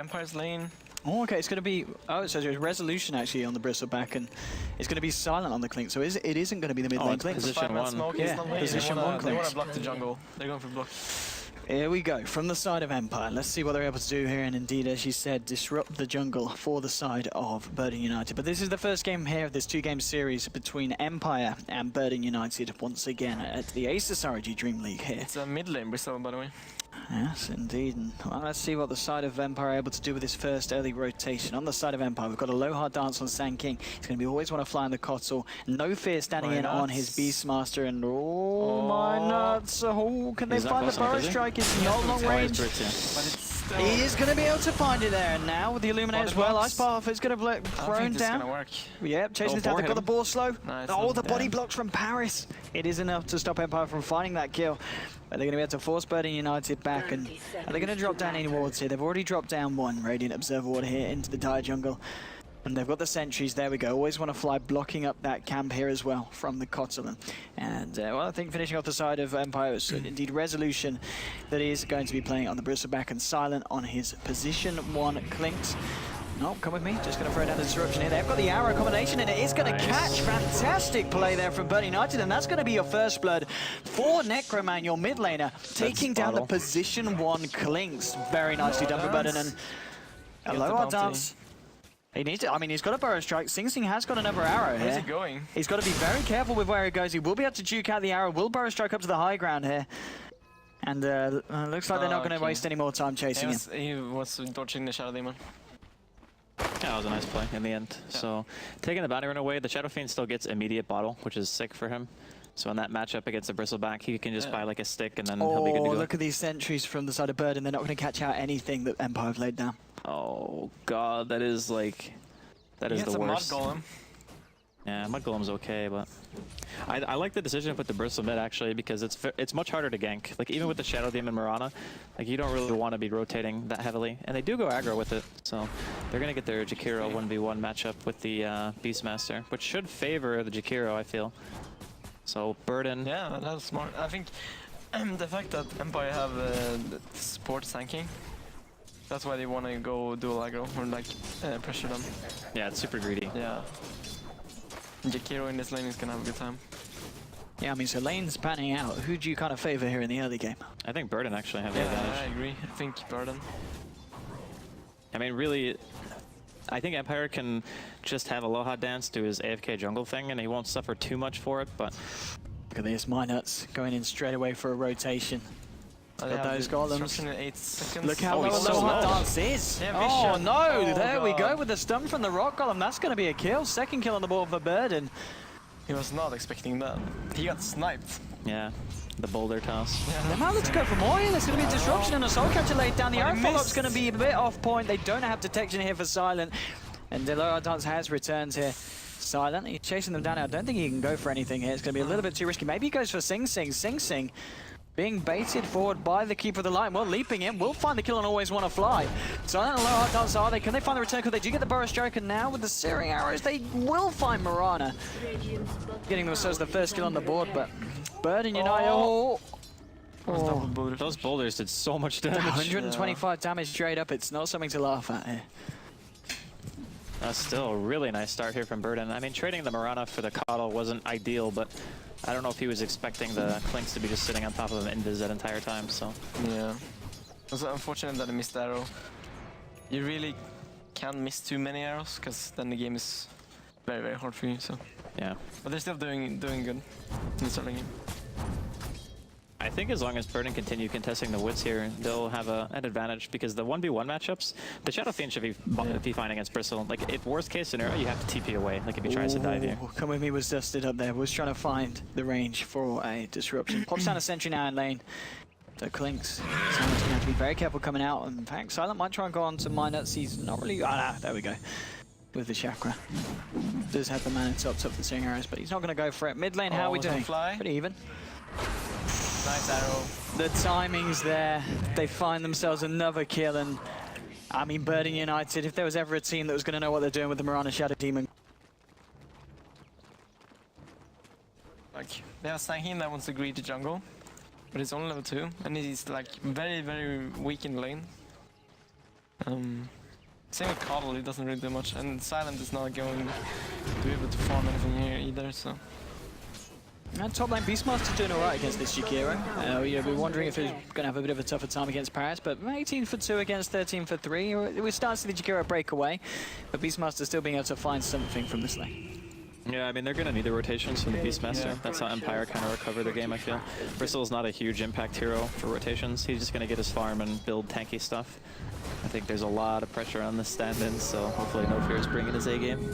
Empire's lane. Oh, okay, it's going to be... Oh, it says there's resolution actually on the bristleback, and it's going to be silent on the clink, so it isn't going to be the mid lane clink. Position one. Smoke, yeah, position one they want clinks. to block the jungle. They're going for block. Here we go, from the side of Empire. Let's see what they're able to do here, and indeed, as you said, disrupt the jungle for the side of Burden United. But this is the first game here of this two-game series between Empire and Burden United, once again at the ASUS ROG DreamLeague here. It's a mid lane bristle, by the way. Yes, indeed. And, well, let's see what the side of Empire are able to do with this first early rotation. On the side of Empire, we've got a low hard dance on Sand King. He's going to be always want to fly in the Kotl. No fear standing in on his Beastmaster. And oh my nuts. Oh, can they find the Burrow Strike? It's not long range. But it's still... He is going to be able to find it there. And now with the Illuminate as well, Ice Path is going to be thrown down. Gonna work. Yep, chasing it down. They've got the ball slow. Nice. Oh, the body blocks from Paris. It is enough to stop Empire from finding that kill. But they're going to be able to force Burden United back. And are they going to drop down any wards here? They've already dropped down one Radiant Observer ward here into the dire jungle. And they've got the sentries. There we go. Always want to fly, blocking up that camp here as well from the Kotl. And, well, I think finishing off the side of Empire is indeed Resolution that is going to be playing on the bristleback and Silent on his position one clinks. No, come with me. Just going to throw down the disruption here. They've got the arrow combination, and it is going to catch. Fantastic play there from Burden United, and that's going to be your first blood for Necroman, your mid laner, taking down the position one clinks. Very nicely done for Burden, and a low hard dance. He needs it. I mean, he's got a Burrow Strike. Sing Sing has got another arrow here. Where's he going? He's got to be very careful with where he goes. He will be able to juke out the arrow. Will Burrow Strike up to the high ground here. And looks like they're not going to waste any more time chasing him. He was dodging the Shadow Demon. Yeah, that was a nice play in the end. Yeah. So, taking the bounty run away, the Shadow Fiend still gets immediate bottle, which is sick for him. So in that matchup against the Bristleback, he can just buy like a stick and then he'll be good to go. Look at these sentries from the side of Burden. They're not going to catch out anything that Empire have laid down. Oh god, that is like... That is the worst. Mud Golem. Yeah, Mud Golem's okay, but... I like the decision to put the Bristle mid actually, because it's much harder to gank. Like even with the Shadow Demon Mirana, like you don't really want to be rotating that heavily. And they do go aggro with it, so they're going to get their Jakiro 1v1 matchup with the Beastmaster, which should favor the Jakiro, I feel. So Burden... Yeah, that's smart. I think the fact that Empire have the support tanking, that's why they want to go dual aggro or like pressure them. Yeah, it's super greedy. Yeah. Jakiro in this lane is gonna have a good time. Yeah, I mean, so lane's panning out. Who do you kind of favor here in the early game? I think Burden actually have the advantage. I agree. I think Burden. I mean, really, I think Empire can just have Aloha Dance do his AFK jungle thing and he won't suffer too much for it, but... Look at this, Minuts going in straight away for a rotation. Got those golems. In 8 seconds. Look how low Aloha Dance is. Yeah, oh no, there we go with the stun from the Rock Golem. That's going to be a kill. Second kill on the board for Burden. He was not expecting that. He got sniped. Yeah, the boulder toss. Yeah. They might look to go for more here. There's going to be a disruption and a Soul Catcher laid down. The arrow follow-up's going to be a bit off point. They don't have detection here for Silent. And Aloha Dance has returns here. Silent, he's chasing them down. I don't think he can go for anything here. It's going to be a little bit too risky. Maybe he goes for Sing Sing. Sing Sing being baited forward by the Keeper of the Light. Well, leaping in, will find the kill and always want to fly. Silent and Aloha Dance are they? Can they find the return? Because they do get the Burrow Strike, and now with the Searing Arrows, they will find Mirana. Getting themselves the first kill on the board, but Burden United. Those boulders did so much damage. 125 damage straight up. It's not something to laugh at here. That's still a really nice start here from Burden. I mean, trading the Mirana for the Coddle wasn't ideal, but I don't know if he was expecting the Clinks to be just sitting on top of him invis that entire time, so... Yeah. It was unfortunate that he missed the arrow. You really can't miss too many arrows, because then the game is very, very hard for you, so... Yeah. But they're still doing good in the starting game. I think as long as Burden continue contesting the woods here, they'll have an advantage, because the 1v1 matchups, the Shadow Fiend should be fine against Bristle. Like, if worst case scenario, you have to TP away, like if he tries to dive you. Come With Me was dusted up there, was trying to find the range for a disruption. Pops down a sentry now in lane. So Clinks, Silent's going to have to be very careful coming out. In fact, Silent might try and go on to Minuts. He's not really... there we go. With the Chakra. Does have the mana tops up the Searing Arrows, but he's not going to go for it. Mid lane, how are we doing? Pretty even. Nice arrow. The timing's there. They find themselves another kill, and I mean, Burden United, if there was ever a team that was going to know what they're doing with the Mirana Shadow Demon. Like, they have Sanghin that wants to greed the jungle, but he's only level 2, and he's like very, very weak in the lane. Same with Coddle, he doesn't really do much, and Silent is not going to be able to farm anything here either, so... And top lane Beastmaster's doing alright against this Jakiro. We're wondering if he's going to have a bit of a tougher time against Paris, but 18 for 2 against 13 for 3. We're starting to see the Jakiro break away, but Beastmaster's still being able to find something from this lane. Yeah, I mean, they're going to need the rotations from the Beastmaster. Yeah. That's how Empire kind of recover their game, I feel. Bristle's not a huge impact hero for rotations. He's just going to get his farm and build tanky stuff. I think there's a lot of pressure on the stand-in, so hopefully No Fear is bringing his A-game.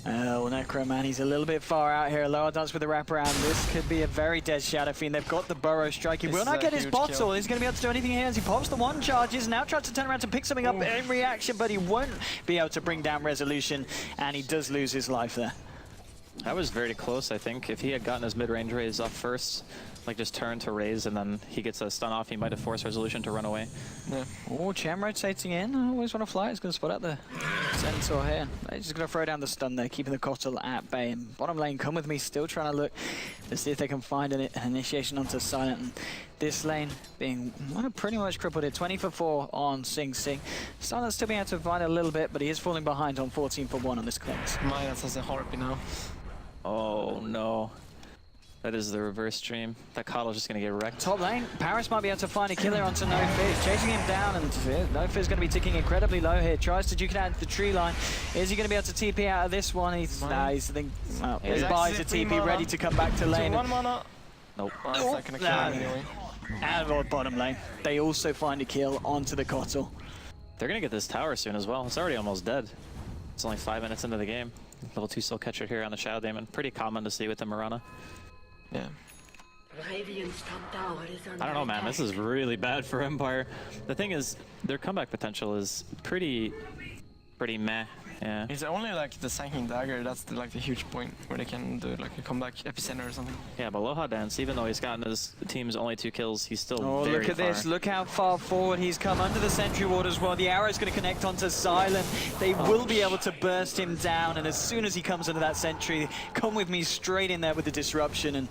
Well, Necroman, he's a little bit far out here. Lower dance with the wraparound. This could be a very dead Shadow Fiend. They've got the Burrow Strike. He will not get his bottle. He's going to be able to do anything here as he pops the one charges. Now tries to turn around to pick something up in reaction, but he won't be able to bring down Resolution, and he does lose his life there. That was very close, I think. If he had gotten his mid-range raise off first, like just turn to raise, and then he gets a stun off, he might have forced Resolution to run away. Yeah. Oh, Cham rotating in. I always want to fly. He's going to spot out the Centaur here. He's just going to throw down the stun there, keeping the Kotal at bay. And bottom lane, come with me, still trying to look to see if they can find an initiation onto Silent. And this lane being pretty much crippled here. 20 for 4 on Sing Sing. Silent's still being able to find a little bit, but he is falling behind on 14 for 1 on this cleanse. Minus has a Harpy now. Oh no. That is the reverse stream. That Coddle's just going to get wrecked. Top lane, Paris might be able to find a killer onto No Fear. Chasing him down, and No Fear's going to be ticking incredibly low here. Tries to duke it out the tree line. Is he going to be able to TP out of this one? He's buys a TP, ready to come back to lane. One mana. Nope. Oh, it's not going to kill him anyway. Out of bottom lane. They also find a kill onto the Kotal. They're going to get this tower soon as well. It's already almost dead. It's only 5 minutes into the game. Level 2 Soul Catcher here on the Shadow Demon. Pretty common to see with the Mirana. Yeah. I don't know, man. This is really bad for Empire. The thing is, their comeback potential is pretty meh. Yeah. It's only like the Sanking Dagger, that's the huge point where they can do like a comeback epicenter or something. Yeah, but Loha Dance, even though he's gotten his team's only 2 kills, he's still very look at far. this. Look how far forward he's come under the Sentry Ward as well. The arrow's going to connect onto Silent. They will be able to burst him down, and as soon as he comes under that Sentry, come with me straight in there with the disruption. And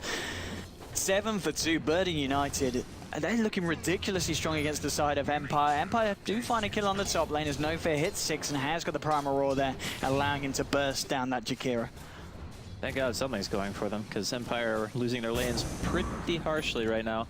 7 for 2, Burden United. They're looking ridiculously strong against the side of Empire. Empire do find a kill on the top lane as No Fear hits 6 and has got the Primal Roar there, allowing him to burst down that Jakiro. Thank God something's going for them, because Empire are losing their lanes pretty harshly right now.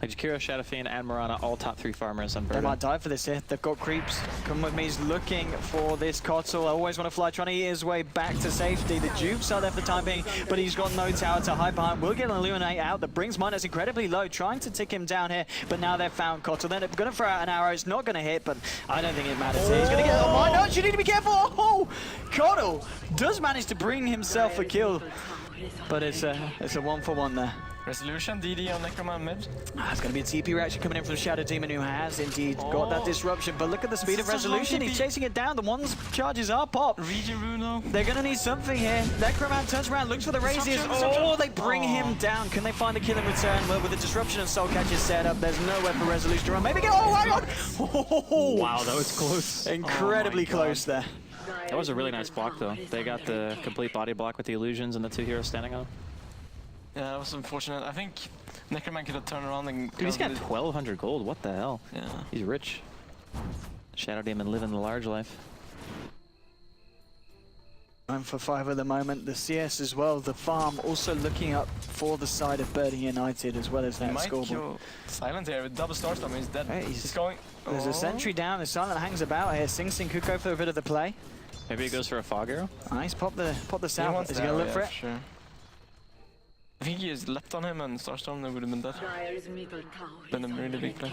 Like Jakiro, Shadow Fiend, and Mirana, all top 3 farmers on Burden. They might die for this here. They've got creeps. Come with me. He's looking for this Kotal. I always want to fly, trying to eat his way back to safety. The dupes are there for the time being, but he's got no tower to hide behind. Will get an Illuminate out that brings Minus incredibly low, trying to tick him down here, but now they've found Kotal. They're going to throw out an arrow. It's not going to hit, but I don't think it matters here. He's going to get... Oh my God, you need to be careful! Oh! Kotal does manage to bring himself a kill, but it's a 1-for-1 there. Resolution, DD on Necroman mid. It's going to be a TP reaction coming in from Shadow Demon, who has indeed got that disruption. But look at the speed of Resolution. He's chasing it down. The one's charges are popped. They're going to need something here. Necroman turns around, looks for the raises. Oh, they bring him down. Can they find the kill in return? Well, with the disruption and Soul Catcher set up, there's nowhere for Resolution to run. Maybe get... Oh my God! Oh, wow, that was close. Incredibly close there. That was a really nice block, though. They got the complete body block with the illusions and the 2 heroes standing on. Yeah, that was unfortunate. I think Necroman could have turned around and... Dude, he's got 1,200 gold. What the hell? Yeah. He's rich. Shadow Demon living the large life. 9 for 5 at the moment. The CS as well. The farm also looking up for the side of Burden United as well as that scoreboard. Silent here with double Starstorm. He's dead. Right, he's going... There's a sentry down. The Silent hangs about here. Sing Sing could go for a bit of the play. Maybe he goes for a fog arrow. Nice. Pop the south. Is he going to look for it? Sure. I think he just leapt on him and Starstorm, they would have been dead. Been a really big play.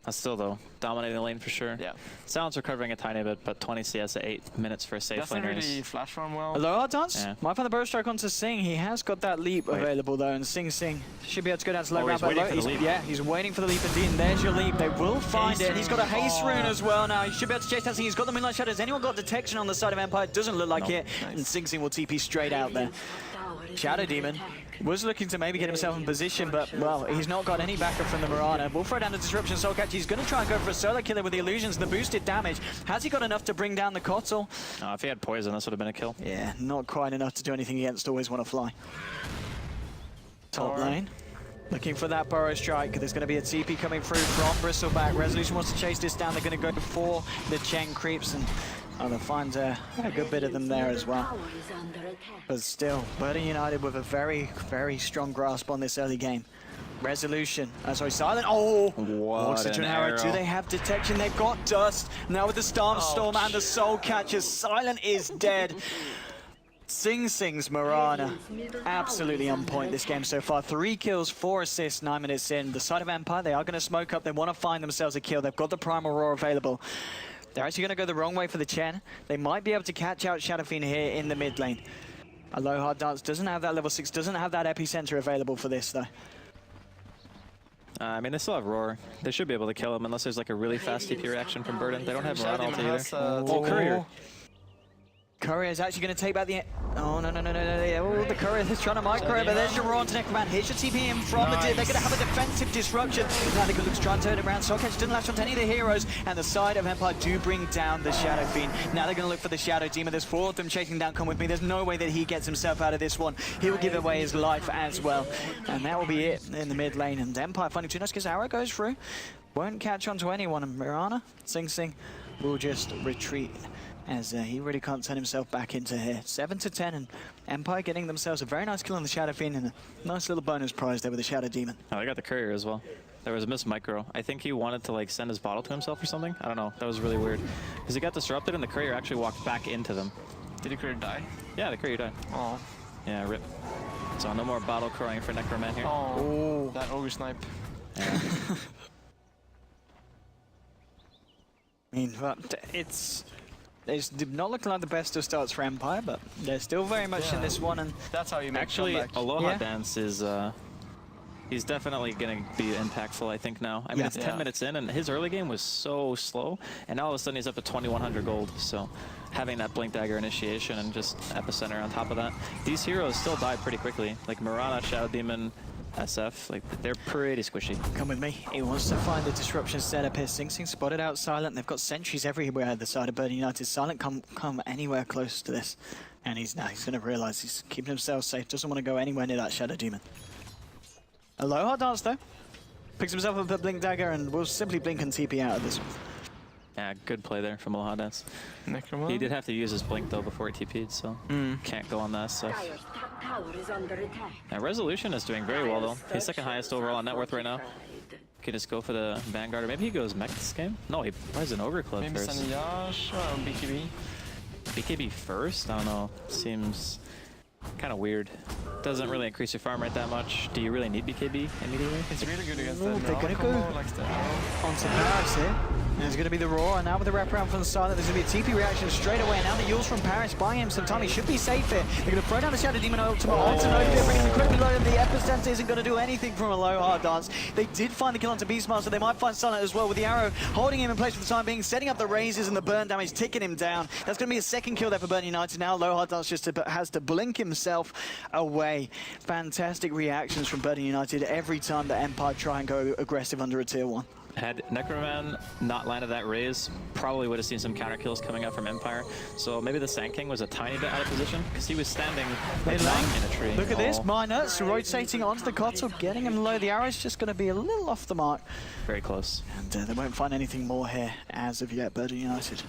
Still though, dominating the lane for sure. Yeah. Silence recovering a tiny bit, but 20 CS at 8 minutes for a safe lane doesn't race. really flash farm well. Low dance. Yeah. Might find the burst strike onto Sing. He has got that leap available though, and Sing should be able to go down to low ground. Yeah, he's waiting for the leap indeed, and there's your leap. They will find it. He's got a haste rune as well now. He should be able to chase that Sing. He's got the Moonlight Shadows. Anyone got detection on the side of Empire? Doesn't look like it. Nice. And Sing will TP straight out there. Shadow Demon was looking to maybe get himself in position, but, well, he's not got any backup from the Mirana. We'll throw down the Disruption Soul Catcher. He's going to try and go for a solo killer with the illusions and the boosted damage. Has he got enough to bring down the Kotal? If he had poison, this would have been a kill. Yeah, not quite enough to do anything against Always Want to Fly. Top lane. Looking for that burrow strike. There's going to be a TP coming through from Bristleback. Resolution wants to chase this down. They're going to go for the Chen creeps, and they'll find a good bit of them there as well. But still, Burden United with a very, very strong grasp on this early game. Resolution, sorry, Silent. Oh, walks into an arrow. Do they have detection? They've got dust. Now with the Storm and the Soul Catcher, Silent is dead. Sing Sing's Marana, absolutely on point this game so far. 3 kills, 4 assists, 9 minutes in. The side of Empire, they are going to smoke up. They want to find themselves a kill. They've got the Primal Roar available. They're actually going to go the wrong way for the Chen. They might be able to catch out Shadow Fiend here in the mid lane. Aloha Dance doesn't have that level 6, doesn't have that epicenter available for this though. I mean, they still have Roar. They should be able to kill him unless there's like a really fast TP reaction from Burden. They don't have Marana ulti either. Oh, Courier. Courier is actually going to take back the... Oh, no. Oh, the Courier is trying to micro, but there's your Raw onto Necroman. Here's your TP in from the... They're going to have a defensive disruption. Now they can look to try and turn it around. Soulcatcher didn't latch onto any of the heroes, and the side of Empire do bring down the Shadow Fiend. Now they're going to look for the Shadow Demon. There's 4 of them chasing down Come With Me. There's no way that he gets himself out of this one. He will give away his life as well. And that will be it in the mid lane. And Empire finding too nice because Arrow goes through. Won't catch on to anyone. And Mirana, Sing Sing, will just retreat, as he really can't turn himself back into here. 7-10, and Empire getting themselves a very nice kill on the Shadow Fiend and a nice little bonus prize there with the Shadow Demon. Oh, they got the Courier as well. There was a miss micro. I think he wanted to like send his bottle to himself or something. I don't know. That was really weird. Because he got disrupted and the Courier actually walked back into them. Did the Courier die? Yeah, the Courier died. Oh. Yeah, rip. So no more bottle crowing for Necroman here. Oh, that ogre snipe. Yeah. I mean, but they did not look like the best of starts for Empire, but they're still very much in this one. And that's how you make actually comeback. Aloha Dance is he's definitely going to be impactful, I think, now. I mean, it's 10 minutes in, and his early game was so slow, and now all of a sudden he's up to 2100 gold. So having that Blink Dagger initiation and just Epicenter on top of that, these heroes still die pretty quickly. Like Marana, Shadow Demon, SF, like they're pretty squishy. Come with me. He wants to find the disruption setup here. Sing Sing spotted out Silent. They've got sentries everywhere at the side of Burden United. Silent come anywhere close to this, and he's going to realize he's keeping himself safe. Doesn't want to go anywhere near that Shadow Demon. Aloha Dance though picks himself up a Blink Dagger and will simply blink and TP out of this one. Yeah, good play there from Aloha Dance. Necroman? He did have to use his blink though before he TP'd, so can't go on that stuff. Now Resolution is doing very well though. He's second highest overall on net worth right now. Can just go for the Vanguard, or maybe he goes mech this game? No, he buys an Ogre Club maybe first. Maybe Sanyash or BKB? BKB first? I don't know. Seems kind of weird. Doesn't really increase your farm rate that much. Do you really need BKB immediately? It's really good against them. They're going to go onto Paris here. And there's going to be the Roar, and now with the wraparound from the Silent, there's going to be a TP reaction straight away. Now the Yules from Paris buying him some time. He should be safe here. They're going to throw down the Shadow Demon ultimate onto Nokia, bringing him incredibly low. The Epicenter isn't going to do anything from Aloha Dance. They did find the kill onto Beastmaster. They might find Silent as well with the arrow holding him in place for the time being, setting up the raises and the burn damage, ticking him down. That's going to be a second kill there for Burn United. Now Aloha Dance just has to blink himself away. Fantastic reactions from Burn United every time that Empire try and go aggressive under a tier 1. Had Necroman not landed that raise, probably would have seen some counter kills coming out from Empire. So maybe the Sand King was a tiny bit out of position because he was standing like in a tree. Look at this, Minus rotating onto the Kotal, getting him low. The arrow's just going to be a little off the mark. Very close. And they won't find anything more here as of yet, Burden United.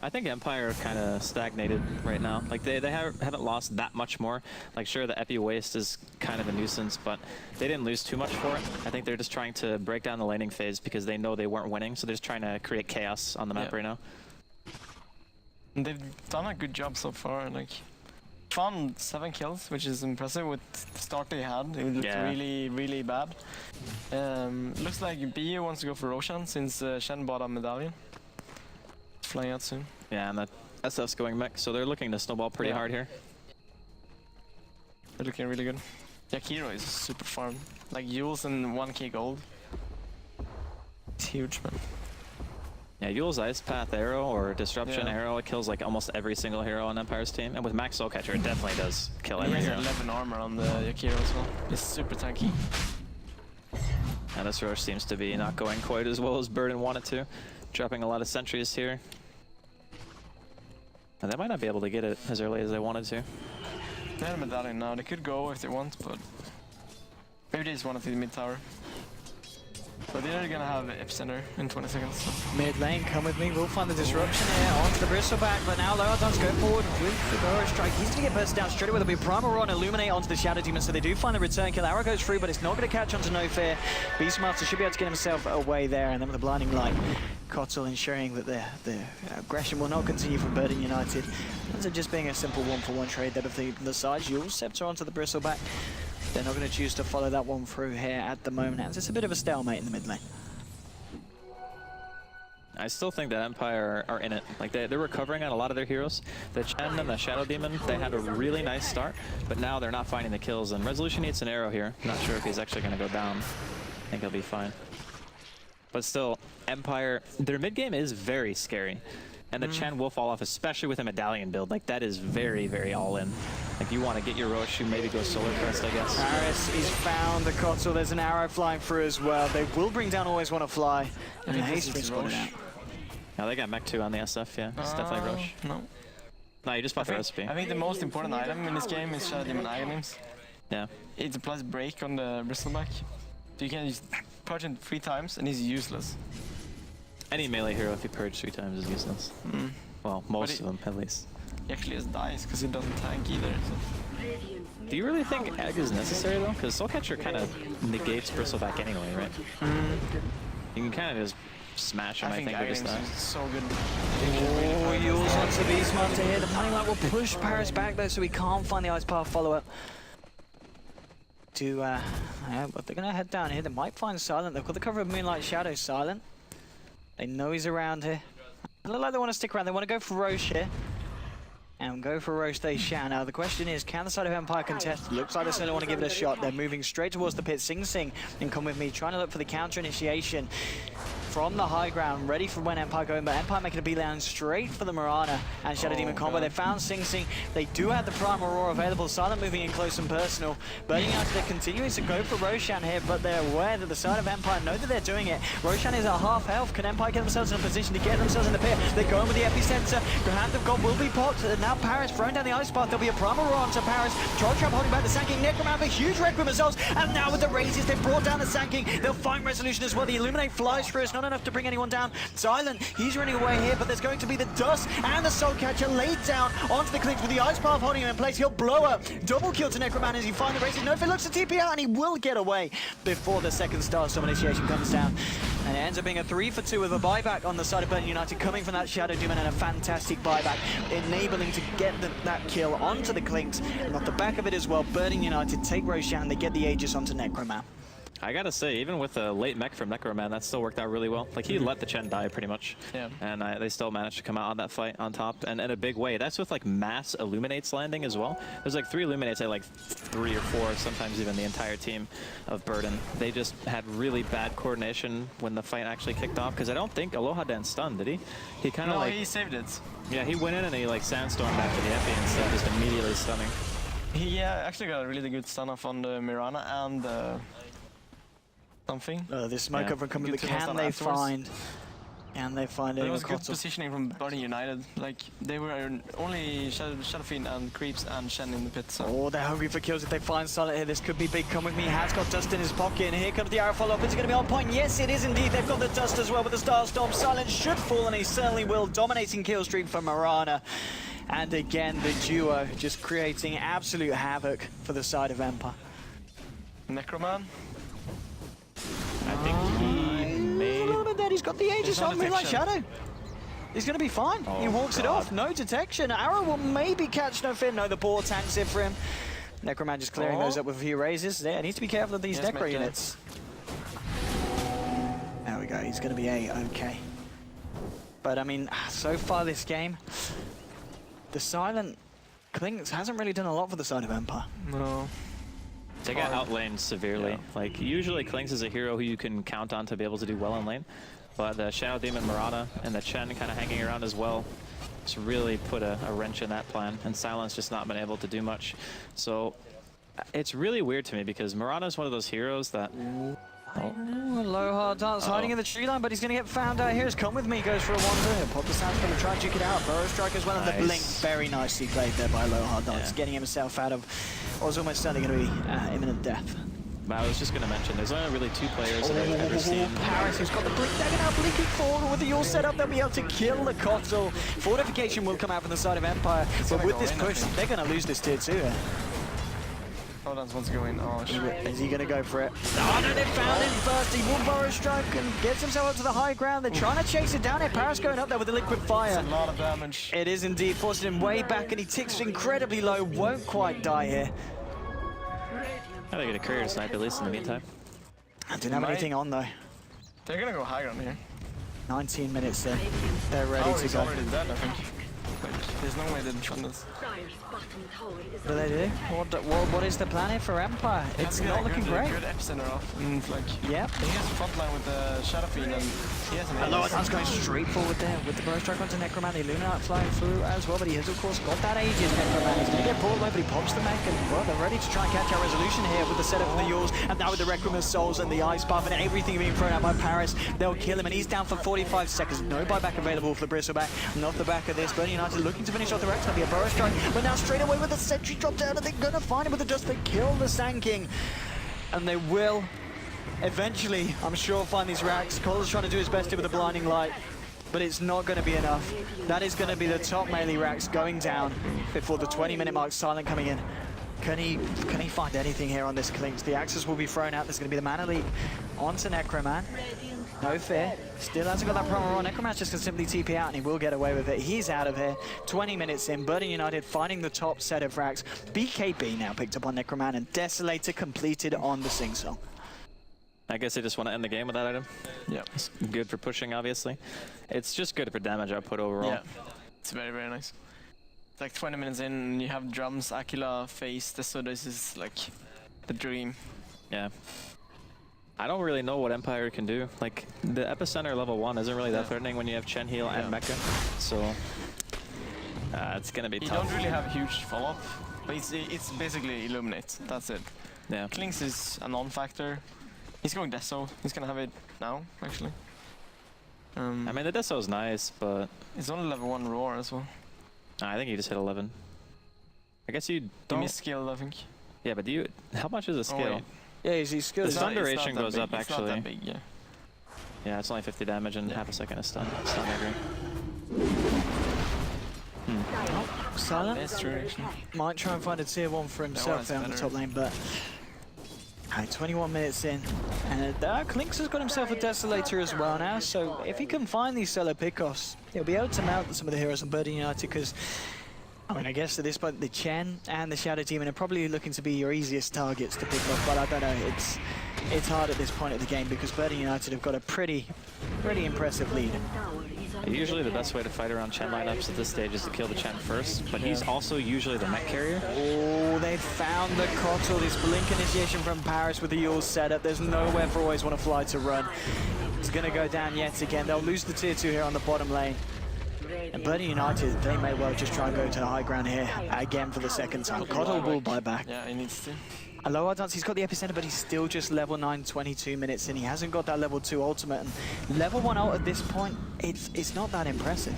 I think Empire kind of stagnated right now. Like they haven't lost that much more. Like sure, the Epi waste is kind of a nuisance, but they didn't lose too much for it. I think they're just trying to break down the laning phase because they know they weren't winning, so they're just trying to create chaos on the map right now. And they've done a good job so far. Like, Fond 7 kills, which is impressive with the start they had. It looked really, really bad. Looks like BU wants to go for Roshan since Shen bought a medallion. Flying out soon. Yeah, and that SF's going mech, so they're looking to snowball pretty hard here. They're looking really good. Yakiro is super farm. Like Yules and 1k gold. It's huge, man. Yeah, Yule's Ice Path Arrow or Disruption Arrow, it kills like almost every single hero on Empire's team. And with Max Soul Catcher, it definitely does kill every hero. He has 11 armor on the Yakiro as well. It's super tanky. And this Roche seems to be not going quite as well as Burden wanted to. Dropping a lot of sentries here. And they might not be able to get it as early as they wanted to. They have a medallion now. They could go if they want, but Maybe they just want to see the mid tower. But they're gonna have epicenter in 20 seconds. So. Mid lane, come with me. We'll find the disruption here onto the bristleback. But now Loyal does go forward with the Burrow strike. He's gonna get bursted down straight away. There'll be Primal Rod Illuminate onto the Shadow Demon. So they do find the return kill. Arrow goes through, but it's not gonna catch onto No Fear. Beastmaster should be able to get himself away there. And then with the blinding light, Kotl ensuring that the aggression will not continue from Burden United. Ends up just being a simple 1-for-1 trade there with the sides. You'll Scepter onto the bristleback. They're not going to choose to follow that one through here at the moment. As it's a bit of a stalemate in the mid lane. I still think that Empire are in it. Like they're recovering on a lot of their heroes. The Chen and the Shadow Demon, they had a really nice start, but now they're not finding the kills. And Resolution needs an arrow here. Not sure if he's actually going to go down. I think he'll be fine. But still, Empire, their mid game is very scary. And the Chen will fall off, especially with a medallion build. Like that is very, very all in. Like you want to get your Rosh, you maybe go Solar Crest, I guess. Paris, he's found the Kotl. There's an arrow flying through as well. They will bring down Always Wanna Fly. And Haste spotted out. Now they got Mech 2 on the SF, yeah. It's definitely Rosh. No, you just bought the recipe. I think the most important item in this game is Shadow Demon Aghanim's. Yeah. It's a plus break on the bristleback. So you can just purge him 3 times and he's useless. Any melee hero, if you purge 3 times, is useless. Well, most of them, at least. He actually just dies because he doesn't tank either. So. Do you really think Egg is necessary, though? Because Soulcatcher kind of negates bristleback anyway, right? You can kind of just smash him, I think, with just that. So good. Oh, Yule's onto Beastmaster here. The Blinding Light will push Paris back, though, so he can't find the Ice Path follow-up. But they're going to head down here. They might find Silent. They've got the cover of Moonlight Shadow. Silent. They know he's around here. They look like they want to stick around. They want to go for Roche here. And go for Roche they shall. Now the question is, can the side of Empire contest? Looks like they still want to give it a shot. They're moving straight towards the pit. Sing Sing and Come With Me, trying to look for the counter initiation from the high ground, ready for when Empire go in, but Empire making a beeline straight for the Mirana and Shadow Demon combo. They found Sing Sing. They do have the Primal Roar available. Silent moving in close and personal. Burning out, they're continuing to go for Roshan here, but they're aware that the side of Empire know that they're doing it. Roshan is at half health. Can Empire get themselves in a position to get themselves in the pit? They're going with the epicenter. Hand of God will be popped. And now Paris throwing down the Ice Path. There'll be a Primal Roar onto Paris. Troll Trap holding back the Sanking. Necroman for huge wreck with themselves. And now with the raises, they've brought down the Sanking. They'll find Resolution as well. The Illuminate flies through. It's not enough to bring anyone down. Silent, he's running away here, but there's going to be the Dust and the Soulcatcher laid down onto the Clicks with the Ice Path holding him in place. He'll blow up. Double kill to Necroman as he finds the races. No, if it looks to TP out, and he will get away before the second Starstorm initiation comes down. And it ends up being a 3-for-2 with a buyback on the side of Burden United, coming from that Shadow Demon, and a fantastic buyback, enabling to get that kill onto the Clinks. And off the back of it as well, Burden United take Roshan, they get the Aegis onto Necroman. I gotta say, even with a late mech from Necroman, that still worked out really well. Like, he let the Chen die pretty much. Yeah. And they still managed to come out on that fight on top, and in a big way. That's with, like, mass Illuminates landing as well. There's, like, 3 Illuminates at, like, 3 or 4, sometimes even the entire team of Burden. They just had really bad coordination when the fight actually kicked off, because I don't think Aloha Dan stunned, did he? He kind of, like... he saved it. Yeah, he went in and he, like, sandstormed after the Epi instead, just immediately stunning. He actually got a really good stun off on the Mirana and something. This smoke over coming, but can they find? Can they find it? It was good positioning from Burden United. Like, they were only Shadowfiend and Creeps and Shen in the pit. So. Oh, they're hungry for kills if they find Silent here. This could be big. Come With Me has got Dust in his pocket, and here comes the arrow follow-up. Is it going to be on point? Yes, it is indeed. They've got the Dust as well with the Starstorm. Silent should fall, and he certainly will. Dominating kill streak for Mirana. And again, the duo just creating absolute havoc for the side of Empire. Necroman? I think he made... A little bit dead. He's got the Aegis on Moonlight Shadow. He's going to be fine. He walks it off. No detection. Arrow will maybe catch No Fear. No, the ball tanks it for him. Necroman just clearing those up with a few raises. Yeah, needs to be careful of these Necro units. There we go. He's going to be A-okay. But, I mean, so far this game, the Silent Clinks hasn't really done a lot for the side of Empire. No. They got outlaned severely. Yeah. Like, usually Clinks is a hero who you can count on to be able to do well in lane. But the Shadow Demon, Mirana, and the Chen kind of hanging around as well just really put a wrench in that plan. And Silent's just not been able to do much. So it's really weird to me because Mirana is one of those heroes that... Low hard dance hiding in the tree line, but he's going to get found out here. Come With Me goes for a wander. He'll pop the sound from the try and juke it out. Burrow strike as well, and the blink very nicely played there by Low hard dance, getting himself out of what was almost certainly going to be imminent death. But I was just going to mention, there's only really 2 players that I've ever seen. Paris, who's got the blink dagger now, blinking forward with the Yule setup, they'll be able to kill the Kotal. Fortification will come out from the side of Empire, but with this push, they're going to lose this tier 2 here. Oh, that's what's going on. Is he going to go for it? Oh no, they found him first. He will borrow a stroke and gets himself up to the high ground. They're trying to chase it down here. Paris going up there with the liquid fire. That's a lot of damage. It is indeed, forcing him way back, and he ticks incredibly low. Won't quite die here. I think get a courier snipe at least in the meantime. I didn't have anything on though. They're gonna go high on here. 19 minutes in. They're ready to he's go. already dead, I think. Like, there's no way they didn't run this. What do they do? What is the plan here for Empire? It's not looking great. Good epicenter off. And like, Yep. he has a front line with the Shadow Fiend, and he has an Lower's going straight forward there with the burst strike onto Necroman. The Luminite flying through as well, but he has of course got that Aegis Necroman. He's going to get pulled away, but he pops the mech, and well, they're ready to try and catch our resolution here with the setup of the Yules, and now with the Requiem's Souls and the Ice Buff and everything being thrown out by Paris, they'll kill him, and he's down for 45 seconds. No buyback available for the Bristleback. And off the back of this, Burning United looking to finish off the Rex. There'll be a burst strike, but now straight away with the sentry drop down, and they're going to find him with the dust. They kill the Sand King, and they will eventually, I'm sure, find these racks. Cole's trying to do his best here with the blinding light, but it's not going to be enough. That is going to be the top melee racks going down before the 20-minute mark. Silent coming in. Can he find anything here on this Clinks? The Axis will be thrown out. There's going to be the Mana Leak onto Necroman. No fear. Still hasn't got that promo on. Necroman's just going to simply TP out, and he will get away with it. He's out of here. 20 minutes in. Burden United finding the top set of racks. BKB now picked up on Necroman, and Desolator completed on the Sing-Song. I guess they just want to end the game with that item. Yeah. It's good for pushing, obviously. It's just good for damage output overall. Yeah. It's very, very nice. It's like 20 minutes in, and you have drums, Aquila, face, so this is like the dream. Yeah. I don't really know what Empire can do. Like, the epicenter level 1 isn't really that threatening when you have Chen heal and Mecha. So, it's gonna be tough. You don't really have huge follow-up, but it's basically Illuminate. That's it. Yeah. Clinks is a non-factor. He's going Deso. He's gonna have it now, actually. I mean, the Deso is nice, but it's only level 1 roar as well. I think you just hit 11. I guess you You don't. miss skill, I think. Yeah, but do you? How much is the skill? wait. Yeah, he's good. The stun duration goes up, It's not actually. that big, yeah. Yeah, it's only 50 damage and half a second of stun. Stun, I agree. Silent That's true, actually. might try and find a tier 1 for himself one's there on the better. top lane, but 21 minutes in, and Clinks has got himself a Desolator as well now, so if he can find these solo pickoffs, he'll be able to mount some of the heroes on Burden United, because I mean, I guess at this point the Chen and the Shadow Demon are probably looking to be your easiest targets to pick off, but I don't know, it's hard at this point of the game because Burden United have got a pretty impressive lead. Usually the best way to fight around Chen lineups at this stage is to kill the Chen first, but he's also usually the mech carrier. Oh, they found the Kotal. This blink initiation from Paris with the Yule setup. There's nowhere for Always Wanna Fly to run. It's going to go down yet again. They'll lose the tier 2 here on the bottom lane. And Burden United, they may well just try and go to the high ground here again for the second time. Kotal will buy back. Yeah, he needs to. A low odds, he's got the epicenter, but he's still just level 9, 22 minutes in. He hasn't got that level 2 ultimate, and level 1 ult at this point, it's not that impressive.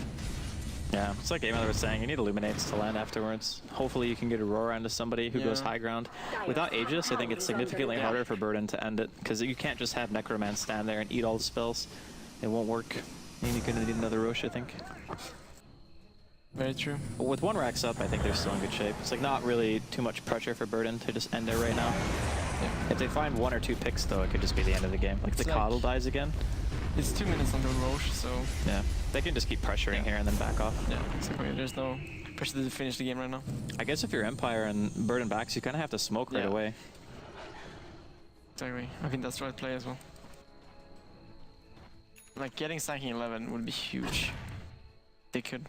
Yeah, it's like Game Mother was saying, you need Illuminates to land afterwards. Hopefully you can get a Aurora into somebody who goes high ground. Without Aegis, I think it's significantly harder for Burden to end it, because you can't just have Necroman stand there and eat all the spells. It won't work. You're gonna need another Roche, I think. Very true. But with 1 racks up, I think they're still in good shape. It's like not really too much pressure for Burden to just end there right now. Yeah. If they find 1 or 2 picks, though, it could just be the end of the game. Like if the Coddle dies again. It's 2 minutes until Roche, so Yeah, they can just keep pressuring here and then back off. yeah, exactly. There's no pressure to finish the game right now. I guess if you're Empire and Burden backs, you kind of have to smoke right Yeah. away. Exactly. I think that's the right play as well. Like getting stacking 11 would be huge. They could.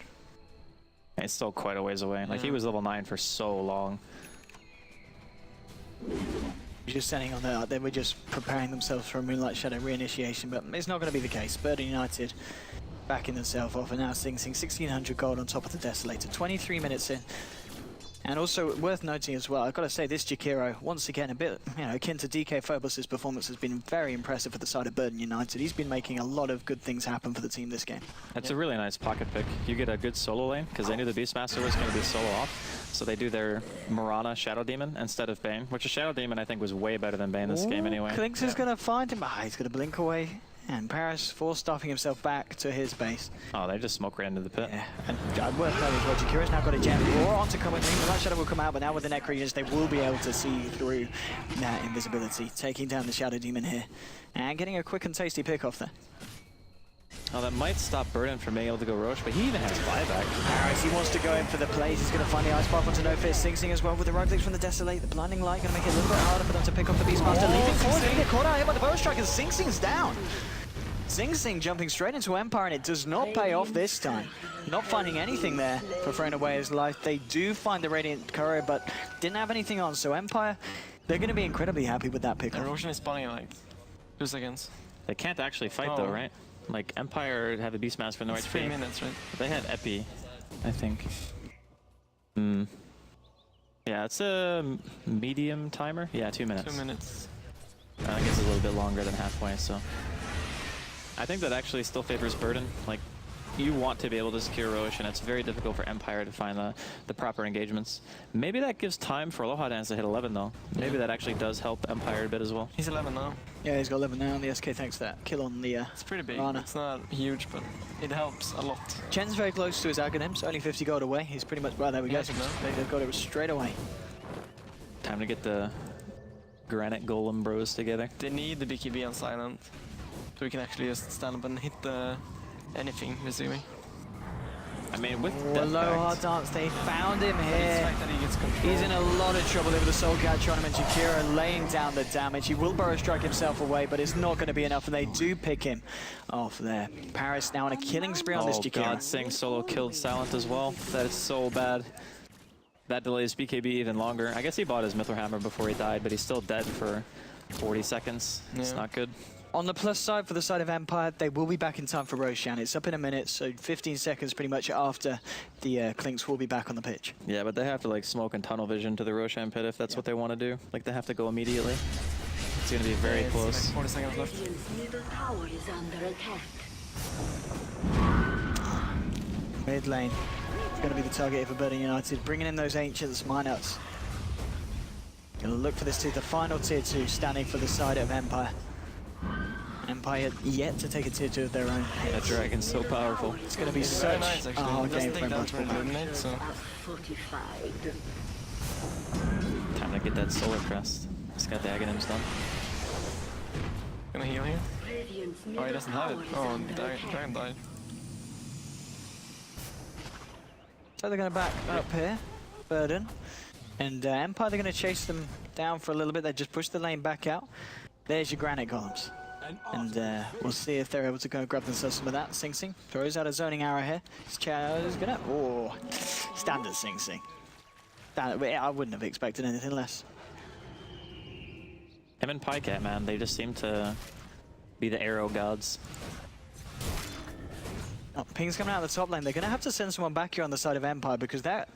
It's still quite a ways away. Like he Yeah. was level 9 for so long. Just standing on that, they were just preparing themselves for a Moonlight Shadow reinitiation, but it's not going to be the case. Burden United backing themselves off, and now Sing Sing 1600 gold on top of the Desolator. 23 minutes in, And also worth noting as well, I've got to say this Jakiro, once again, a bit akin to DK Phobos' performance has been very impressive for the side of Burden United. He's been making a lot of good things happen for the team this game. It's a really nice pocket pick. You get a good solo lane, because they knew the Beastmaster was going to be solo off. So they do their Mirana Shadow Demon instead of Bane, which a Shadow Demon I think was way better than Bane this game anyway. Clinks is going to find him. He's going to blink away. And Paris force-stuffing himself back to his base. Oh, they just smoke right into the pit. Yeah, and worth noting as well, Jakira's now got a gem. Or on to come with him. The Light Shadow will come out, but now with the Necrogens, they will be able to see through that invisibility. Taking down the Shadow Demon here. And getting a quick and tasty pick off there. Oh, that might stop Burden from being able to go Roche, but he even has buyback. Paris, he wants to go in for the plays. He's going to find the Ice Path onto No Fear. Sing Sing as well with the right clicks from the Desolate. The Blinding Light going to make it a little bit harder for them to pick off the Beastmaster. Leaving forward, they get caught out here by the Bow Strikers. Sing Sing's down. Sing Sing jumping straight into Empire, and it does not pay off this time. Not finding anything there for throwing away his life. They do find the Radiant Courier, but didn't have anything on. So Empire, they're going to be incredibly happy with that pick. Roshan is spawning in like 2 seconds. They can't actually fight though, right? Like Empire have a Beastmaster in the right It's 3 speed. minutes, right? They had Epi, I think. Yeah, it's a medium timer. Yeah, 2 minutes. 2 minutes. I guess it's a little bit longer than halfway, so. I think that actually still favors Burden. Like, you want to be able to secure Roche, and it's very difficult for Empire to find the proper engagements. Maybe that gives time for Aloha Dance to hit 11, though. Maybe that actually does help Empire a bit as well. He's 11 now. Yeah, he's got 11 now on the SK thanks to that kill on the It's pretty big. Rana. It's not huge, but it helps a lot. Chen's very close to his Aghanims, only 50 gold away. He's pretty much, well, there we go. Yes, no. They've got it straight away. Time to get the Granite Golem bros together. They need the BKB on silent, so we can actually just stand up and hit anything, assuming. I mean, with Aloha Dance, they found him here. That he gets control. He's in a lot of trouble there with the Soul Catcher on him, and Jakiro laying down the damage. He will Burrow Strike himself away, but it's not going to be enough, and they do pick him off there. Paris now on a killing spree on this Jakiro. God, Sing solo killed Silent as well. That is so bad. That delays BKB even longer. I guess he bought his Mithril Hammer before he died, but he's still dead for 40 seconds. It's not good. On the plus side for the side of Empire, they will be back in time for Roshan. It's up in a minute, so 15 seconds pretty much after the Clinks will be back on the pitch. Yeah, but they have to like smoke and tunnel vision to the Roshan pit if that's what they want to do. Like they have to go immediately. It's going to be very close. Like 40 seconds left. Middle tower is under attack. Mid lane, it's going to be the target for Burden United, bringing in those Ancients, Mineouts. Going to look for this the final tier 2, standing for the side of Empire. Empire yet to take a tier 2 of their own. That dragon's so powerful. It's going to be Very such nice, a actually. hard It doesn't game take for that to Empire. eliminate, so Fortified. Time to get that Solar Crest. Just got the Aghanims done. gonna heal here. Radiant's Oh, he middle doesn't have it. tower is Oh, under attack. dragon died. So they're going to back up here, Burden. And Empire, they're going to chase them down for a little bit. They just push the lane back out. There's your Granite Golems. And we'll see if they're able to go grab themselves some of that. Sing Sing throws out a zoning arrow here. His Chow's gonna, standard Sing Sing. I wouldn't have expected anything less. Him and Pycat, man, they just seem to be the arrow gods. Oh, Ping's coming out of the top lane. They're going to have to send someone back here on the side of Empire because that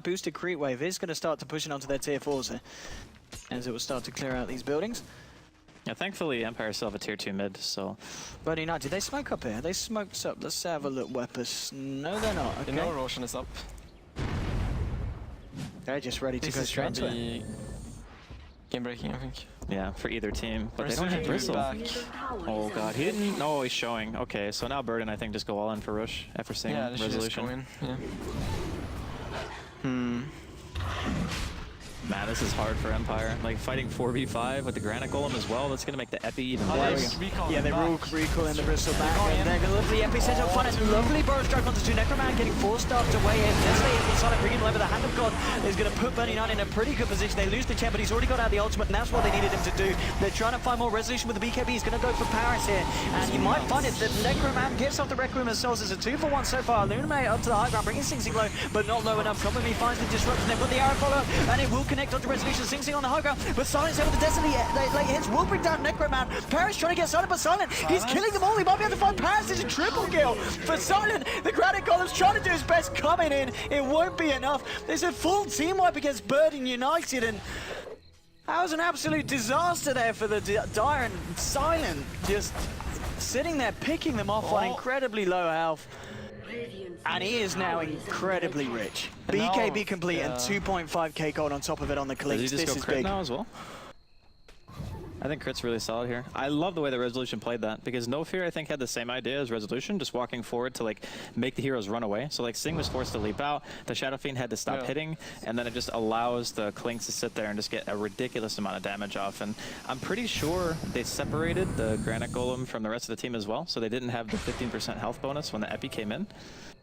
boosted creep wave is going to start to push it onto their tier 4s here as it will start to clear out these buildings. Yeah, thankfully Empire still have a tier 2 mid, so. But United, did they smoke up here? They smoked up. Let's have a look, Weapons. No, they're not. Okay. You know Roshan is up. They're just ready to This go is straight gonna into it. be game breaking, I think. Yeah, for either team. But they Bristle don't have should be Bristle. back. Oh god, he didn't. No, he's showing. Okay, so now Burden, I think, just go all in for Rush after seeing Yeah, they should just go Resolution. in. Yeah. Man, this is hard for Empire. Like fighting 4v5 with the Granite Golem as well. That's gonna make the Epi even Oh, worse. Yeah, they recalling the Bristol back. And they're going to look for the epicenter. Find it. Lovely Burrow Strike onto 2. Necroman getting force-starved away. And Nestle is inside of bringing him over. The Hand of God is going to put Burning on in a pretty good position. They lose the champ, but he's already got out the ultimate, and that's what they needed him to do. They're trying to find more resolution with the BKB. He's going to go for Paris here. And you might find it that Necroman gets off the Requiem and Souls. It's a 2-for-1 so far. Illuminate up to the high ground, bringing Sing Sing low, but not low enough. Commonly finds the disruption. They put the arrow follow, and it will connect onto Resolution. Sing Sing on the high ground, but Silent's able to Destiny. Late hits will bring down Necroman. Paris trying to get Silent, but Silent, he's killing them all. He might be able to find Paris. It's a triple kill for Silent. The Granite Golem's trying to do his best coming in. It won't be enough. There's a full team wipe against Burden United, and that was an absolute disaster there for the Dire, and Silent just sitting there picking them off on incredibly low health. And he is now incredibly rich. BKB complete and 2.5k gold on top of it on the clinks. Does he just this go is crit big. now as well? I think crit's really solid here. I love the way that Resolution played that, because No Fear, I think, had the same idea as Resolution, just walking forward to like make the heroes run away. So like Sing was forced to leap out, the Shadow Fiend had to stop hitting, and then it just allows the Clinks to sit there and just get a ridiculous amount of damage off. And I'm pretty sure they separated the Granite Golem from the rest of the team as well, so they didn't have the 15% health bonus when the Epi came in.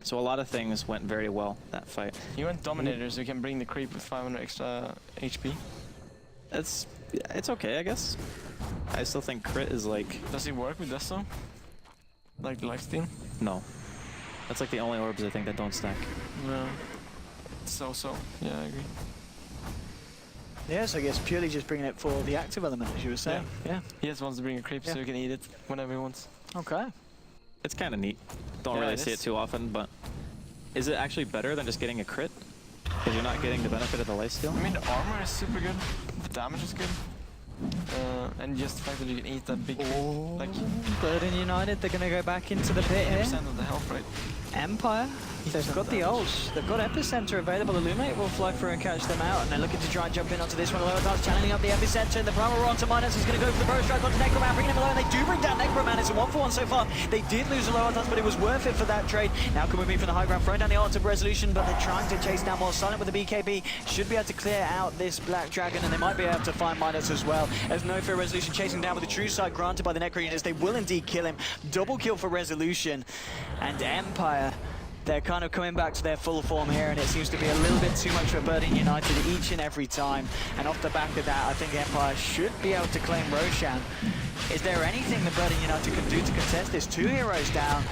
So a lot of things went very well that fight. You went Dominator, so you can bring the creep with 500 extra HP. It's okay, I guess. I still think crit is like... Does it work with this though? Like the lifesteal? No. That's like the only orbs I think that don't stack. No. So. Yeah, I agree. Yes, I guess purely just bringing it for the active element, as you were saying. Yeah. He just wants to bring a creep so he can eat it whenever he wants. Okay. It's kind of neat. Don't really see it too often, but is it actually better than just getting a crit? Because you're not getting the benefit of the lifesteal? I mean, the armor is super good, the damage is good, and just the fact that you can eat that big creep. Like, Burden United, they're going to go back into the pit here. 80% of the health rate. Empire, they've got the ults, they've got Epicenter available. Illuminate will fly through and catch them out, and they're looking to try and jump in onto this one. Lowerdar's channeling up the Epicenter, and the Primal onto Minus is going to go for the Burrow Strike onto Necroman, bringing him alone. They do bring down Necroman. It's a 1-for-1 so far. They did lose a Lowerdar's, but it was worth it for that trade. Now come with me from the high ground, throwing down the ult of Resolution, but they're trying to chase down more. Silent with the BKB should be able to clear out this Black Dragon, and they might be able to find Minus as well. As No Fear Resolution chasing down with the true side granted by the Necro units. They will indeed kill him. Double kill for Resolution, and Empire, they're kind of coming back to their full form here, and it seems to be a little bit too much for Burden United each and every time. And off the back of that, I think Empire should be able to claim Roshan. Is there anything that Burden United can do to contest this? 2 heroes down.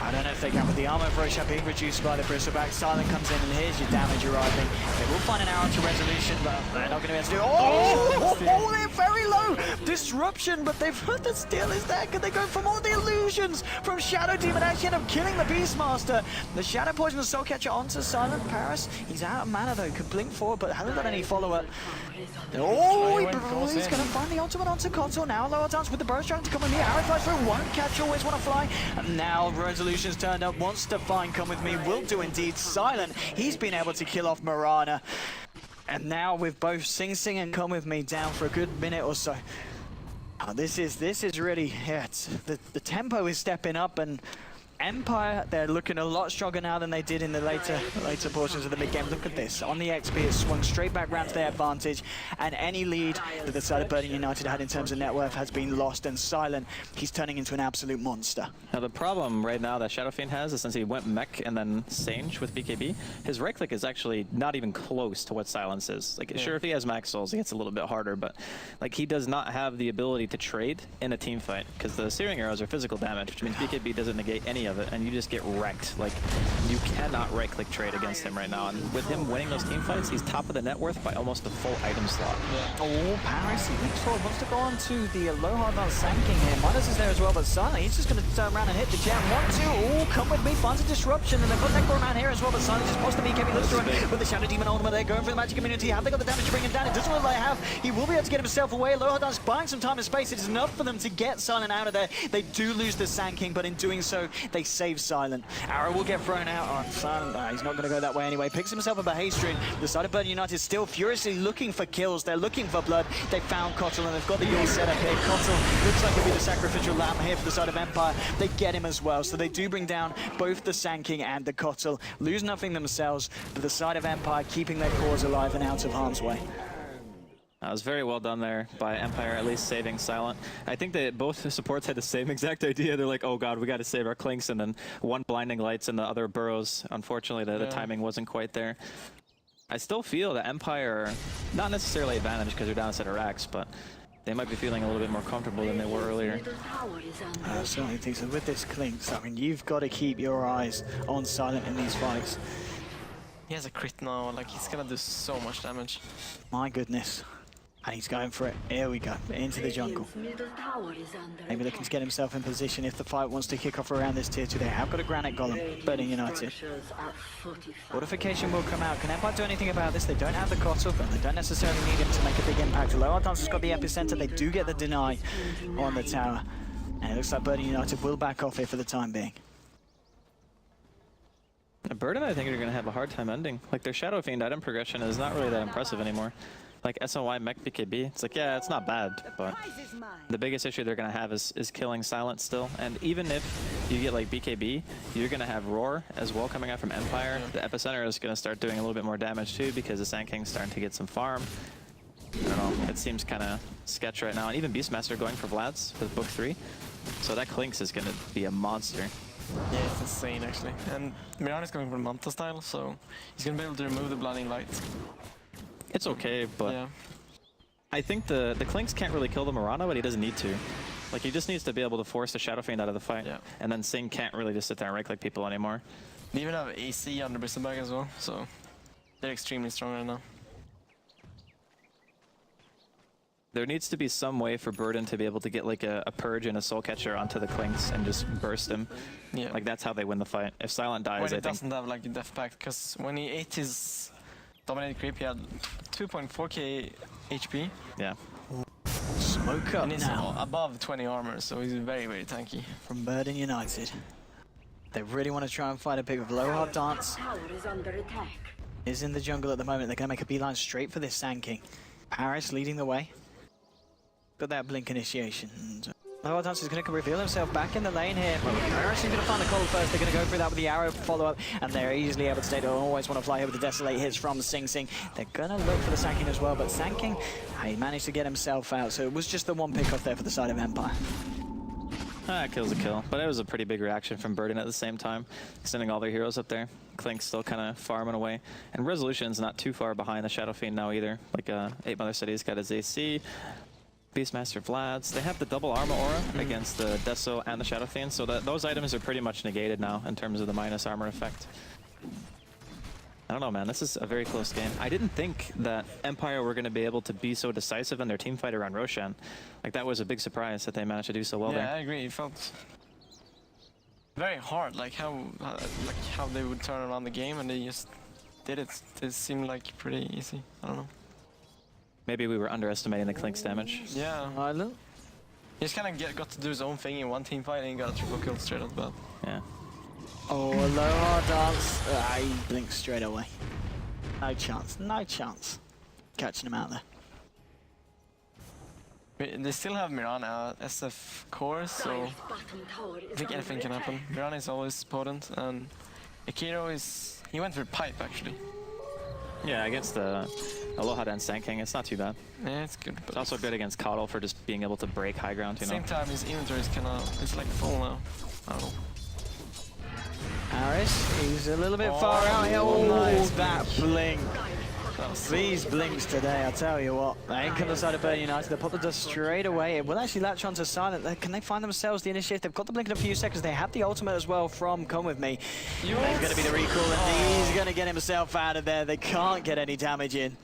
I don't know if they can, with the armor of Roshan being reduced by the Bristleback. Silent comes in, and here's your damage arriving. They will find an arrow to Resolution, but they're not going to be able to do it. Oh, they're very low! Disruption, but they've heard the steal is there. Can they go for more of the illusions from Shadow Demon? Actually end up killing the Beastmaster. The Shadow Poison, the Soul Catcher onto Silent. Paris, he's out of mana though, could blink forward, but hasn't got any follow-up. Oh, he's going to find the ultimate onto Kotal now. Lower dance with the burst trying to come in here. Arrow flies through, won't catch, always want to fly. And now Resolution's turned up, wants to find Come With Me, will do indeed. Silent, he's been able to kill off Mirana. And now with both Sing Sing and Come With Me down for a good minute or so. Oh, this is really, the tempo is stepping up, and Empire, they're looking a lot stronger now than they did in the later portions of the mid-game. Look at this. On the XP, it's swung straight back round to their advantage, and any lead that the side of Burden United had in terms of net worth has been lost, and Silent, he's turning into an absolute monster. Now the problem right now that Shadow Fiend has is, since he went mech and then Sange with BKB, his right click is actually not even close to what Silence is. Like, sure, if he has max souls, it gets a little bit harder, but like, he does not have the ability to trade in a team fight, because the searing arrows are physical damage, which means BKB doesn't negate any of it, and you just get wrecked. Like, you cannot right click trade against him right now, and with him winning those team fights, he's top of the net worth by almost a full item slot. Oh, Paris, he leaps forward, wants to go on to the Aloha Bell Sanking here. Minus is there as well, but Silent, he's just going to turn around and hit the gem. 1-2, oh, Come With Me, finds a disruption, and they've got Necroman here as well, but Silent just posts the BKB, looks through it with the Shadow Demon ultimate. They're going for the magic immunity. Have they got the damage to bring him down? It doesn't look like they have. He will be able to get himself away. Aloha Bell's buying some time and space. It is enough for them to get Silent out of there. They do lose the Sanking, but in doing so, they save Silent. Arrow will get thrown out on Silent. He's not going to go that way anyway. Picks himself up a haste rune. The side of Burden United still furiously looking for kills. They're looking for blood. They found Kotal, and they've got the Yule set up here. Kotal looks like he'll be the sacrificial lamb here for the side of Empire. They get him as well, so they do bring down both the Sanking and the Kotal. Lose nothing themselves, but the side of Empire keeping their cause alive and out of harm's way. That was very well done there by Empire, at least saving Silent. I think that both supports had the same exact idea. They're like, oh god, we got to save our Clinks, and then one blinding lights and the other burrows. Unfortunately, the timing wasn't quite there. I still feel that Empire, not necessarily advantage because they're down a set of racks, but they might be feeling a little bit more comfortable than they were earlier. I certainly think so. With this Clinks, I mean, you've got to keep your eyes on Silent in these fights. He has a crit now, like he's gonna do so much damage. My goodness. And he's going for it. Here we go, into the jungle. Radiant's middle tower is under Maybe looking to get himself in position if the fight wants to kick off around this tier 2. They have got a granite golem, Burning United. structures are fortified. Fortification will come out. Can Empire do anything about this? They don't have the Kotal, and they don't necessarily need him to make a big impact. Lower Dance has got the epicenter. They do get the deny on the tower. And it looks like Burning United will back off here for the time being. Burden, I think, are going to have a hard time ending. Like, their Shadow Fiend item progression is not really that impressive anymore. Like, SOY Mech BKB, it's like, yeah, it's not bad, but the biggest issue they're going to have is killing Silent still. And even if you get, like, BKB, you're going to have Roar as well coming out from Empire. The epicenter is going to start doing a little bit more damage, too, because the Sand King's starting to get some farm. I don't know, it seems kind of sketch right now. And even Beastmaster going for Vlad's with book 3. So that Clinks is going to be a monster. Yeah, it's insane actually. And Miran is going for Manta style, so he's gonna be able to remove the blinding light. It's okay, but Yeah. I think the Clinks can't really kill the Mirana, but he doesn't need to. Like, he just needs to be able to force the Shadow Fiend out of the fight. Yeah. And then Sing can't really just sit there and right-click people anymore. They even have AC on the Bristleback as well, so they're extremely strong right now. There needs to be some way for Burden to be able to get like a Purge and a Soul Catcher onto the Clinks and just burst him. Yeah. Like, that's how they win the fight. If Silent dies, When I it think... doesn't have like a death pact, because when he ate his dominated creep, he had 2.4k HP, Yeah. Smoke up and he's now above 20 armor, so he's very, very tanky. from Burden United. They really want to try and find a pick of Low Hard Dance. Tower is under attack. Is in the jungle at the moment. They're going to make a beeline straight for this Sand King. Paris leading the way. Got that blink initiation. Low Hard Dance is going to reveal himself back in the lane here. Paris is going to find the call first. They're going to go through that with the arrow follow-up, and they're easily able to stay. They always want to fly over the Desolate hits from Sing Sing. They're going to look for the Sand King as well, but Sand King, he managed to get himself out, so it was just the one pick off there for the side of Empire. Kill's a kill, but it was a pretty big reaction from Burden at the same time, sending all their heroes up there. Clink's still kind of farming away, and Resolution's not too far behind the Shadow Fiend now either. Like, 8 Mother City's got his AC, Beastmaster Vlad's. They have the double armor aura against the Deso and the Shadow Fiend, so that those items are pretty much negated now in terms of the minus armor effect. I don't know, man. This is a very close game. I didn't think that Empire were going to be able to be so decisive in their team fight around Roshan. Like, that was a big surprise that they managed to do so well Yeah, there. I agree. It felt very hard, like how they would turn around the game, and they just did it. It seemed like pretty easy. I don't know. Maybe we were underestimating the Clink's damage. Yeah, Island. he just kind of got to do his own thing in one team fight, and he got a triple kill straight off the bat. Yeah. Oh, a Low Hard Dance. He blinks straight away. No chance. No chance. Catching him out there. They still have Mirana SF core, so Dire's bottom tower I is think anything can under happen. attack. Mirana is always potent, and Akiro is... he went for pipe actually. Yeah, against the Aloha and Sand King, it's not too bad. Yeah, it's good. But It's also good against Coddle for just being able to break high ground, at you the know. same time, his inventory is kind of... it's like full now. I don't know. Harris, he's a little bit far Oh, out here. Oh, nice that blink. That was These blinks today, I'll tell you what. They ain't come to the side of Burden United. They pop the dust straight away. It will actually latch onto Silent. Can they find themselves the initiative? They've got the blink in a few seconds. They have the ultimate as well from Come With Me. There's going to be the recall, and he's going to get himself out of there. They can't get any damage in.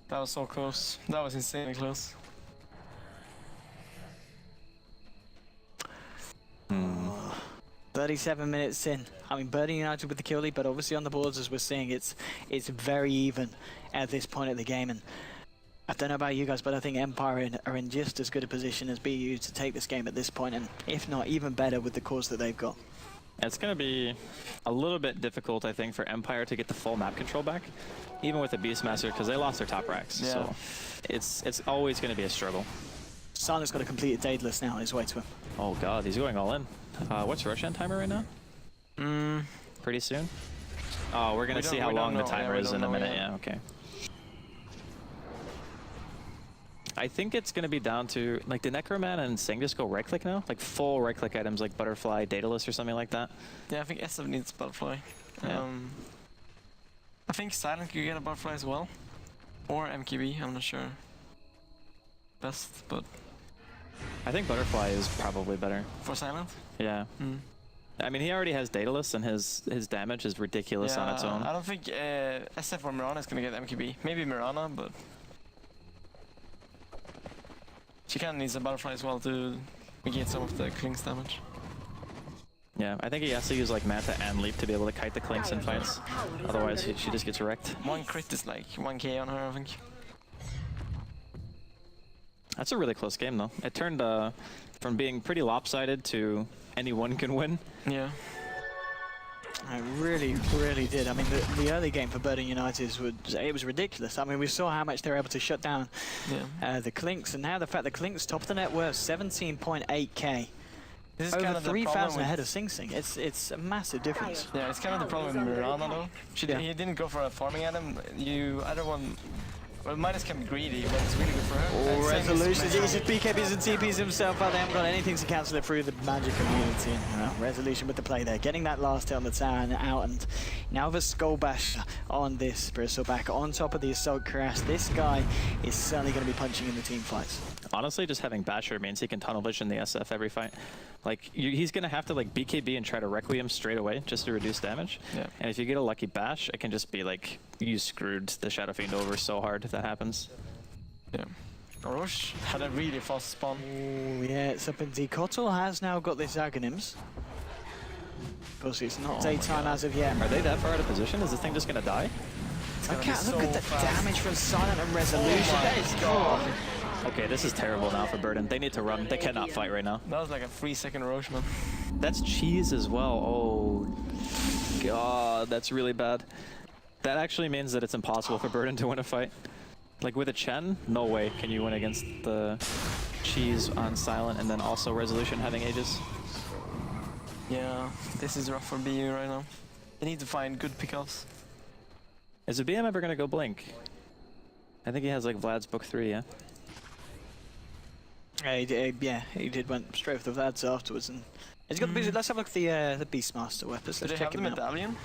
That was so close. That was insanely close. 37 minutes in. I mean, Burden United with the kill lead, but obviously on the boards, as we're seeing, it's very even at this point of the game. And I don't know about you guys, but I think Empire are in just as good a position as BU to take this game at this point, and if not, even better with the cause that they've got. It's going to be a little bit difficult, I think, for Empire to get the full map control back, even with the Beastmaster, because they lost their top racks. Yeah. So it's always going to be a struggle. Silent's got a completed Daedalus now on his way to him. Oh god, he's going all in. What's Roshan timer right now? Pretty soon? Oh, we're going to see how we long don't the know. Yeah, timer we is don't in a know minute. yet. Yeah, okay. I think it's going to be down to, like, did Necroman and Sing just go right-click now? Like, full right-click items like Butterfly, Daedalus, or something like that? Yeah, I think SF needs Butterfly. Yeah. I think Silent could get a Butterfly as well. Or MKB, I'm not sure. Best, but I think Butterfly is probably better. for Silent? Yeah. I mean, he already has Daedalus, and his damage is ridiculous on its own. I don't think SF or Mirana is gonna get MKB. Maybe Mirana, but she kind of needs a butterfly as well to negate some of the Klink's damage. Yeah, I think he has to use like Manta and Leap to be able to kite the Klinks in fights. Otherwise, she just gets wrecked. One crit is like 1k on her, I think. That's a really close game, though. It turned from being pretty lopsided to anyone can win. Yeah. It really, really did. I mean, the early game for Burden United was ridiculous. I mean, we saw how much they were able to shut down the Klinks, and now the fact that Klinks top of the net worth 17.8k. This is over kind of 3,000 ahead of Sing Sing. It's a massive difference. Yeah, it's kind of the problem with Mirana though. He didn't go for a farming item. You either one. Well, Midas can be greedy, but it's really good for her. Oh, Resolution. He just BKBs and TPs himself out. They haven't got anything to cancel it through the magic community. Resolution with the play there. Getting that last hit on the tower and out. And now the Skull Bash on this Bristleback on top of the Assault Crash. This guy is certainly going to be punching in the team fights. Honestly, just having Basher means he can tunnel vision the SF every fight. Like, he's going to have to like BKB and try to Requiem straight away just to reduce damage. Yeah. And if you get a lucky Bash, it can just be like, you screwed the Shadow Fiend over so hard if that happens. Yeah. Orosh had a really fast spawn. Ooh, yeah, it's up in D. Kotal has now got this Aghanims. Of course, it's not daytime as of yet. Are they that far out of position? Is this thing just going to die? Look at the damage from Silent and Resolution. That is God. Okay, this is terrible now for Burden. They need to run. They cannot fight right now. That was like a 3-second Oroch, man. That's cheese as well. Oh, God, that's really bad. That actually means that it's impossible for Burden to win a fight. Like with a Chen, no way can you win against the cheese on Silent and then also Resolution having Aegis. Yeah, this is rough for BU right now. They need to find good pickups. Is the BM ever going to go Blink? I think he has like Vlad's book 3, yeah? Yeah, he did went straight for the Vlads afterwards, and he's got the Beast. Let's have a look at the Beastmaster weapons. Let's check him out. Medallion?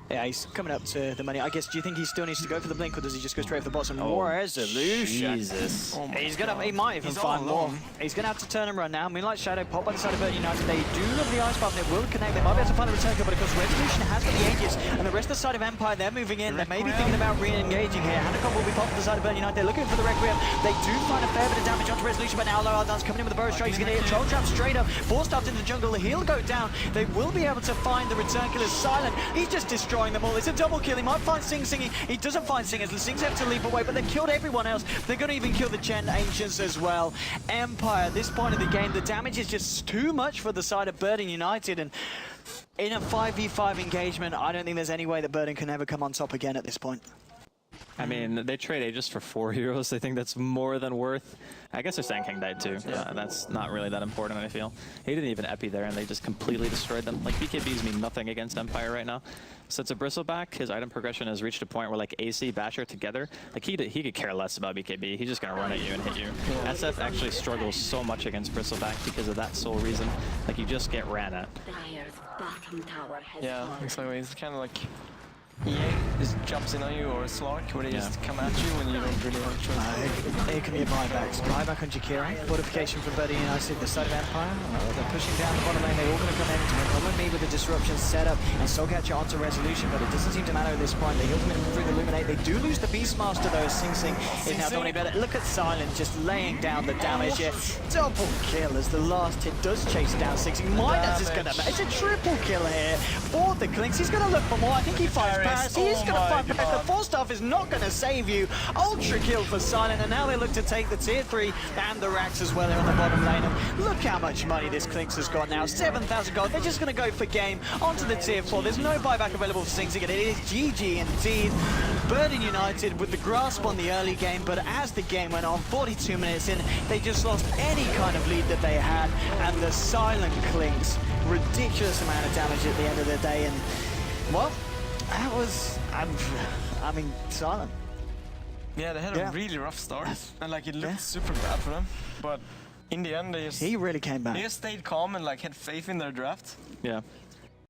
Yeah, he's coming up to the money. I guess, do you think he still needs to go for the blink, or does he just go straight for the bottom? More Resolution. Jesus. Oh he might even find more. He's gonna have to turn and run now. Moonlight Shadow pop by the side of Burden United. They do love the ice button. It will connect. They might be able to find a return kill, but of course Resolution has got the Aegis, and the rest of the side of Empire, they're moving in. They may be thinking about re-engaging here. Hanacon will be popped to the side of Burden United. They're looking for the Requiem. They do find a fair bit of damage onto Resolution, but now Loardan's coming in with the Burrow Strike. He's gonna hit Troll Trap straight up. Forced up into the jungle. He'll go down. They will be able to find the return killers. Silent. He's just destroying them all. It's a double kill. He might find Sing Sing. He doesn't find Sing as the Sings have to leap away, but they've killed everyone else. They're going to even kill the Chen Ancients as well. Empire, at this point of the game, the damage is just too much for the side of Burden United, and in a 5v5 engagement, I don't think there's any way that Burden can ever come on top again at this point. I mean, they trade Aegis for 4 heroes. I think that's more than worth. I guess their Sand King died too. That's not really that important, I feel. He didn't even epi there, and they just completely destroyed them. Like, BKBs mean nothing against Empire right now. So it's a Bristleback. His item progression has reached a point where, like, AC, Basher together, like, he could care less about BKB. He's just going to run at you and hit you. SF actually struggles so much against Bristleback because of that sole reason. Like, you just get ran at. Yeah, exactly. It's kind of like EA just jumps in on you, or a Slark where they just come at you when you don't really have a choice. It can be a buyback. So buyback on Jakira. Fortification for Burden United, the side of Empire. They're pushing down the bottom lane. They're all going to come in to come me with the disruption setup and Soulcatcher onto Resolution, but it doesn't seem to matter at this point. They ultimately through the Illuminate. They do lose the Beastmaster though. Sing Sing is now dominating better. Look at Silent just laying down the damage here. Double kill as the last hit does chase down Sing Sing. Midas is going to. It's a triple kill here for the Klinks. He's going to look for more. I think he finds Paris. He is going to find Paris. The 4-staff is not going to save you. Ultra kill for Silent, and now they look to take the tier 3 and the racks as well here on the bottom lane. And look how much money this Klinks has got now. 7,000 gold. They're just going to go for game onto the tier 4. There's no buyback available for Sing Sing. It is GG indeed. Burden United with the grasp on the early game, but as the game went on, 42 minutes in, they just lost any kind of lead that they had, and the Silent Klinks, ridiculous amount of damage at the end of the day, and well, that was, I mean, Silent. Yeah, they had a really rough start, and like it looked super bad for them, but in the end they just... He really came back. They just stayed calm and like had faith in their draft. Yeah.